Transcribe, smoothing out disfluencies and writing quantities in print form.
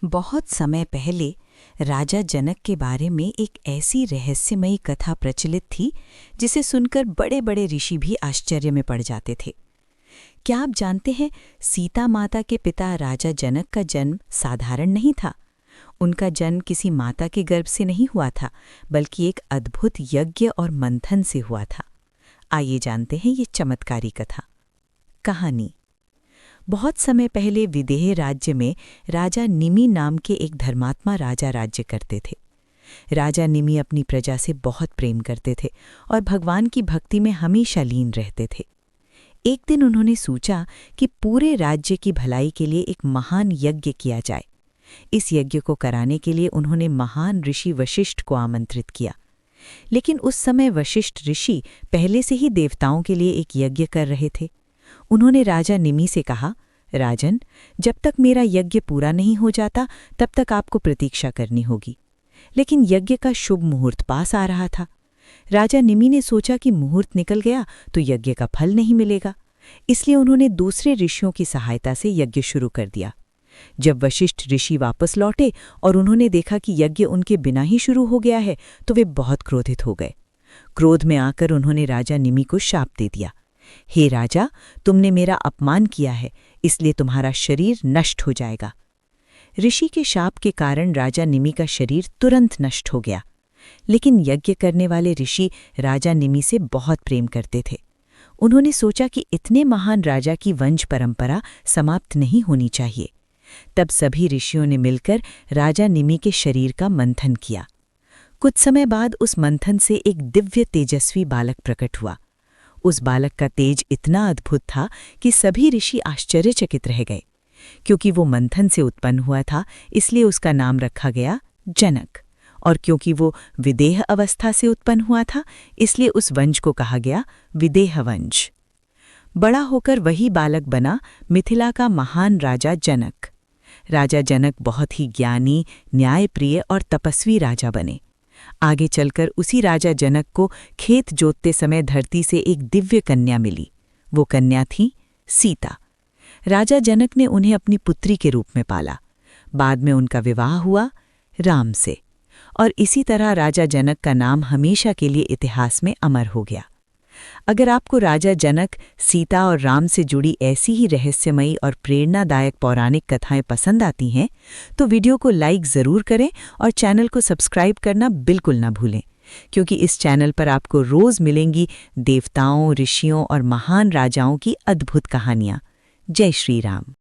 बहुत समय पहले राजा जनक के बारे में एक ऐसी रहस्यमयी कथा प्रचलित थी जिसे सुनकर बड़े बड़े ऋषि भी आश्चर्य में पड़ जाते थे। क्या आप जानते हैं, सीता माता के पिता राजा जनक का जन्म साधारण नहीं था। उनका जन्म किसी माता के गर्भ से नहीं हुआ था, बल्कि एक अद्भुत यज्ञ और मंथन से हुआ था। आइए जानते हैं ये चमत्कारी कथा। कहानी। बहुत समय पहले विदेह राज्य में राजा निमि नाम के एक धर्मात्मा राजा राज्य करते थे। राजा निमि अपनी प्रजा से बहुत प्रेम करते थे और भगवान की भक्ति में हमेशा लीन रहते थे। एक दिन उन्होंने सोचा कि पूरे राज्य की भलाई के लिए एक महान यज्ञ किया जाए। इस यज्ञ को कराने के लिए उन्होंने महान ऋषि वशिष्ठ को आमंत्रित किया। लेकिन उस समय वशिष्ठ ऋषि पहले से ही देवताओं के लिए एक यज्ञ कर रहे थे। उन्होंने राजा निमि से कहा, राजन, जब तक मेरा यज्ञ पूरा नहीं हो जाता तब तक आपको प्रतीक्षा करनी होगी। लेकिन यज्ञ का शुभ मुहूर्त पास आ रहा था। राजा निमि ने सोचा कि मुहूर्त निकल गया तो यज्ञ का फल नहीं मिलेगा, इसलिए उन्होंने दूसरे ऋषियों की सहायता से यज्ञ शुरू कर दिया। जब वशिष्ठ ऋषि वापस लौटे और उन्होंने देखा कि यज्ञ उनके बिना ही शुरू हो गया है तो वे बहुत क्रोधित हो गए। क्रोध में आकर उन्होंने राजा निमि को शाप दे दिया, हे राजा, तुमने मेरा अपमान किया है, इसलिए तुम्हारा शरीर नष्ट हो जाएगा। ऋषि के शाप के कारण राजा निमि का शरीर तुरंत नष्ट हो गया। लेकिन यज्ञ करने वाले ऋषि राजा निमि से बहुत प्रेम करते थे। उन्होंने सोचा कि इतने महान राजा की वंश परंपरा समाप्त नहीं होनी चाहिए। तब सभी ऋषियों ने मिलकर राजा निमि के शरीर का मंथन किया। कुछ समय बाद उस मंथन से एक दिव्य तेजस्वी बालक प्रकट हुआ। उस बालक का तेज इतना अद्भुत था कि सभी ऋषि आश्चर्यचकित रह गए। क्योंकि वो मंथन से उत्पन्न हुआ था, इसलिए उसका नाम रखा गया जनक, और क्योंकि वो विदेह अवस्था से उत्पन्न हुआ था, इसलिए उस वंश को कहा गया विदेह वंश। बड़ा होकर वही बालक बना मिथिला का महान राजा जनक। राजा जनक बहुत ही ज्ञानी, न्यायप्रिय और तपस्वी राजा बने। आगे चलकर उसी राजा जनक को खेत जोतते समय धरती से एक दिव्य कन्या मिली। वो कन्या थी सीता। राजा जनक ने उन्हें अपनी पुत्री के रूप में पाला। बाद में उनका विवाह हुआ राम से, और इसी तरह राजा जनक का नाम हमेशा के लिए इतिहास में अमर हो गया। अगर आपको राजा जनक, सीता और राम से जुड़ी ऐसी ही रहस्यमयी और प्रेरणादायक पौराणिक कथाएं पसंद आती हैं, तो वीडियो को लाइक ज़रूर करें और चैनल को सब्सक्राइब करना बिल्कुल ना भूलें, क्योंकि इस चैनल पर आपको रोज़ मिलेंगी देवताओं, ऋषियों और महान राजाओं की अद्भुत कहानियाँ। जय श्री राम।